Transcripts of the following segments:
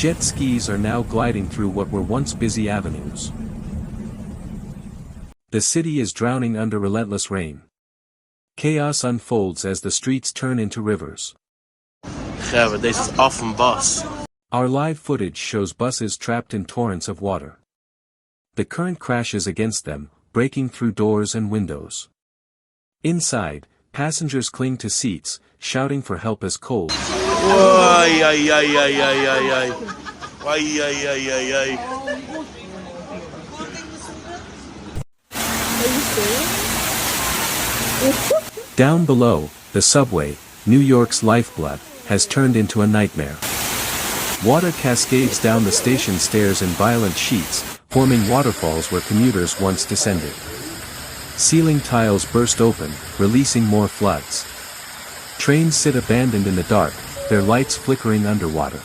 Jet skis are now gliding through what were once busy avenues. The city is drowning under relentless rain. Chaos unfolds as the streets turn into rivers. Deze is af van bus. Our live footage shows buses trapped in torrents of water. The current crashes against them, breaking through doors and windows. Inside, passengers cling to seats, shouting for help as cold. Ay, ay, ay, ay, ay, ay, ay. Ay, ay, ay, ay, ay. Down below, the subway, New York's lifeblood, has turned into a nightmare. Water cascades down the station stairs in violent sheets, forming waterfalls where commuters once descended. Ceiling tiles burst open, releasing more floods. Trains sit abandoned in the dark, their lights flickering underwater.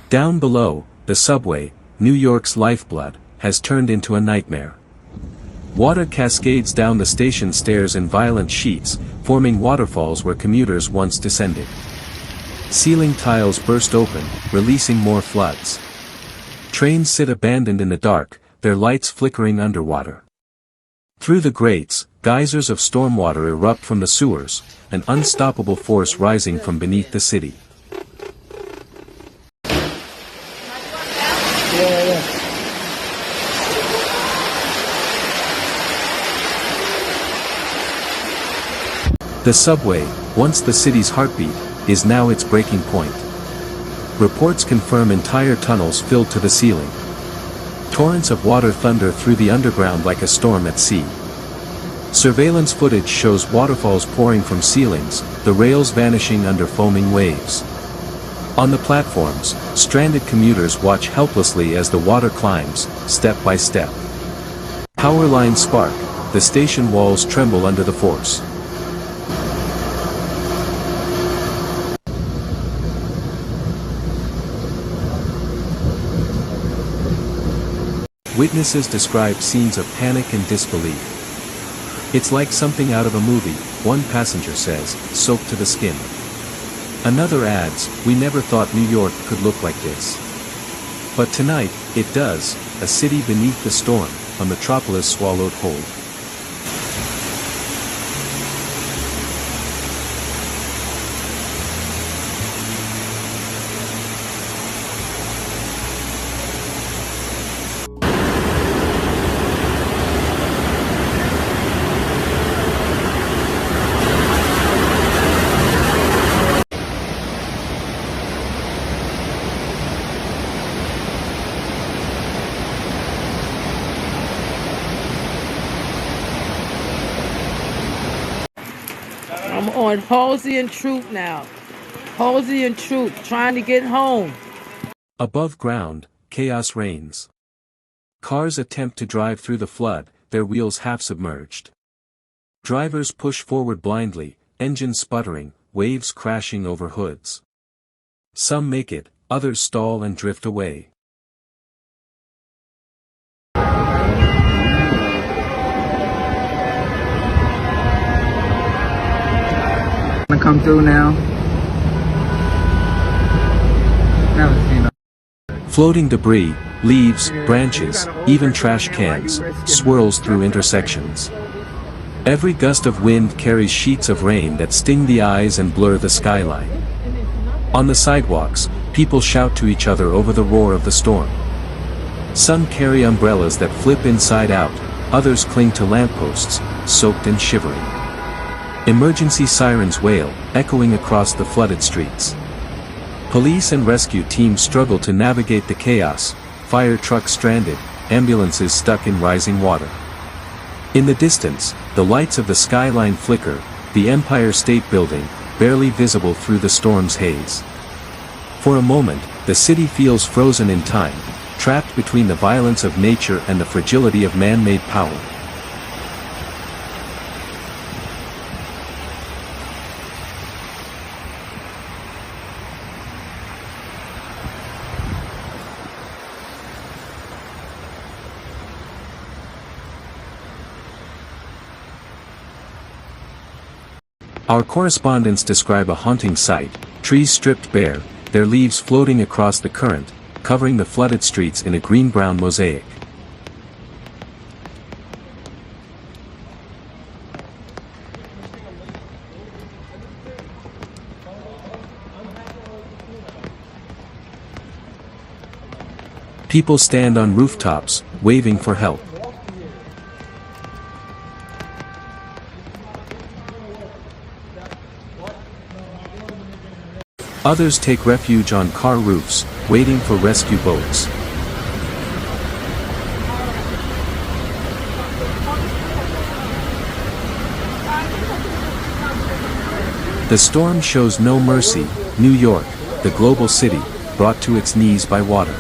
Down below, the subway, New York's lifeblood, has turned into a nightmare. Water cascades down the station stairs in violent sheets, forming waterfalls where commuters once descended. Ceiling tiles burst open, releasing more floods. Trains sit abandoned in the dark, their lights flickering underwater. Through the grates, geysers of stormwater erupt from the sewers, an unstoppable force rising from beneath the city. The subway, once the city's heartbeat, is now its breaking point. Reports confirm entire tunnels filled to the ceiling. Torrents of water thunder through the underground like a storm at sea. Surveillance footage shows waterfalls pouring from ceilings, the rails vanishing under foaming waves. On the platforms, stranded commuters watch helplessly as the water climbs, step by step. Power lines spark, the station walls tremble under the force. Witnesses describe scenes of panic and disbelief. "It's like something out of a movie," one passenger says, soaked to the skin. Another adds, "We never thought New York could look like this." But tonight, it does, a city beneath the storm, a metropolis swallowed whole. I'm on Halsey and Troop now. Halsey and Troop, trying to get home. Above ground, chaos reigns. Cars attempt to drive through the flood, their wheels half submerged. Drivers push forward blindly, engines sputtering, waves crashing over hoods. Some make it, others stall and drift away. Come through now. Floating debris, leaves, branches, even trash cans, swirls through intersections. Every gust of wind carries sheets of rain that sting the eyes and blur the skyline. On the sidewalks, people shout to each other over the roar of the storm. Some carry umbrellas that flip inside out, others cling to lampposts, soaked and shivering. Emergency sirens wail, echoing across the flooded streets. Police and rescue teams struggle to navigate the chaos, fire trucks stranded, ambulances stuck in rising water. In the distance, the lights of the skyline flicker, the Empire State Building, barely visible through the storm's haze. For a moment, the city feels frozen in time, trapped between the violence of nature and the fragility of man-made power. Our correspondents describe a haunting sight, trees stripped bare, their leaves floating across the current, covering the flooded streets in a green-brown mosaic. People stand on rooftops, waving for help. Others take refuge on car roofs, waiting for rescue boats. The storm shows no mercy. New York, the global city, brought to its knees by water.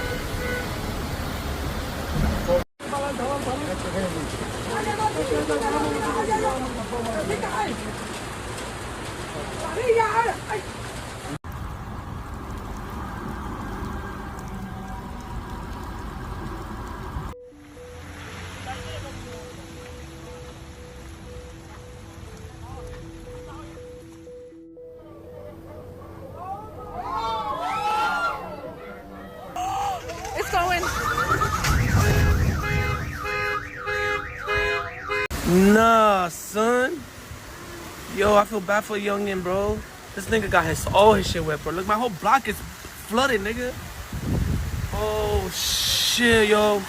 It's going. Nah, son. Yo, I feel bad for youngin, bro. This nigga got all his shit wet, bro. Look, my whole block is flooded, nigga. Oh, shit, yo.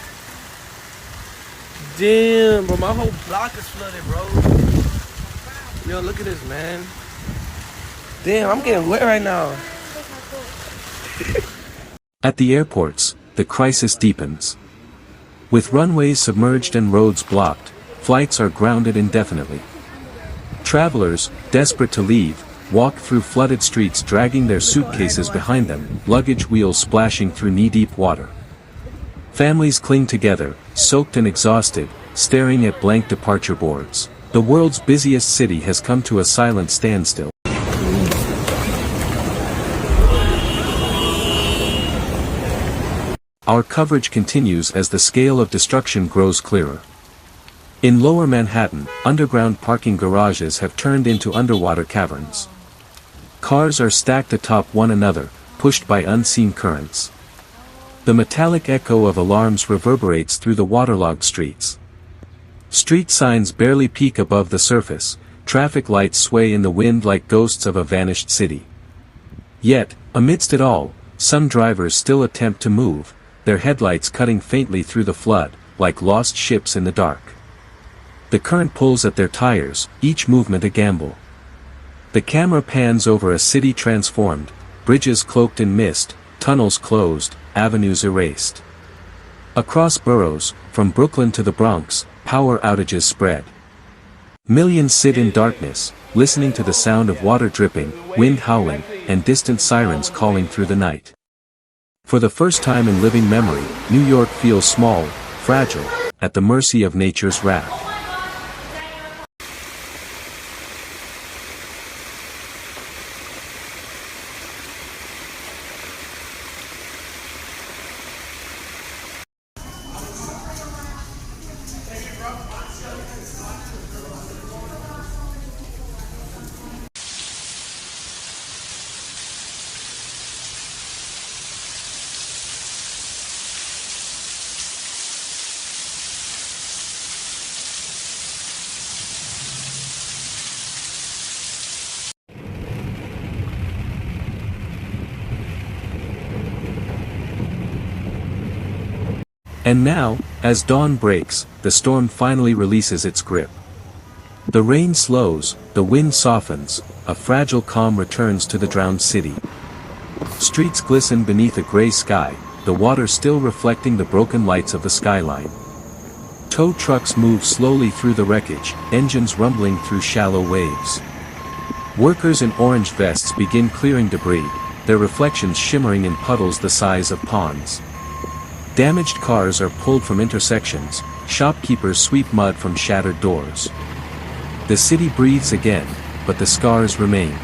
Damn, bro. My whole block is flooded, bro. Yo, look at this, man. Damn, I'm getting wet right now. At the airports, the crisis deepens. With runways submerged and roads blocked, flights are grounded indefinitely. Travelers, desperate to leave, walk through flooded streets dragging their suitcases behind them, luggage wheels splashing through knee-deep water. Families cling together, soaked and exhausted, staring at blank departure boards. The world's busiest city has come to a silent standstill. Our coverage continues as the scale of destruction grows clearer. In Lower Manhattan, underground parking garages have turned into underwater caverns. Cars are stacked atop one another, pushed by unseen currents. The metallic echo of alarms reverberates through the waterlogged streets. Street signs barely peek above the surface, traffic lights sway in the wind like ghosts of a vanished city. Yet, amidst it all, some drivers still attempt to move, their headlights cutting faintly through the flood, like lost ships in the dark. The current pulls at their tires, each movement a gamble. The camera pans over a city transformed, bridges cloaked in mist, tunnels closed, avenues erased. Across boroughs, from Brooklyn to the Bronx, power outages spread. Millions sit in darkness, listening to the sound of water dripping, wind howling, and distant sirens calling through the night. For the first time in living memory, New York feels small, fragile, at the mercy of nature's wrath. And now, as dawn breaks, the storm finally releases its grip. The rain slows, the wind softens, a fragile calm returns to the drowned city. Streets glisten beneath a gray sky, the water still reflecting the broken lights of the skyline. Tow trucks move slowly through the wreckage, engines rumbling through shallow waves. Workers in orange vests begin clearing debris, their reflections shimmering in puddles the size of ponds. Damaged cars are pulled from intersections, shopkeepers sweep mud from shattered doors. The city breathes again, but the scars remain.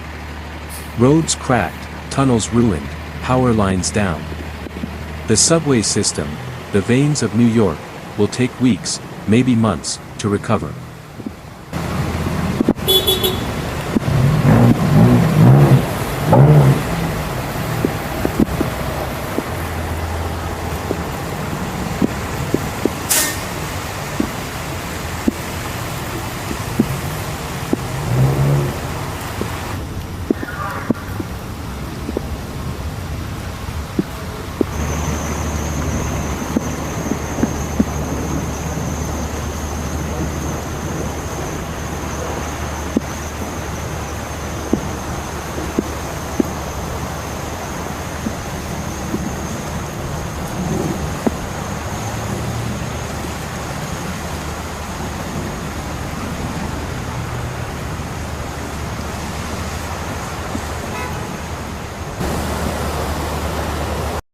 Roads cracked, tunnels ruined, power lines down. The subway system, the veins of New York, will take weeks, maybe months, to recover.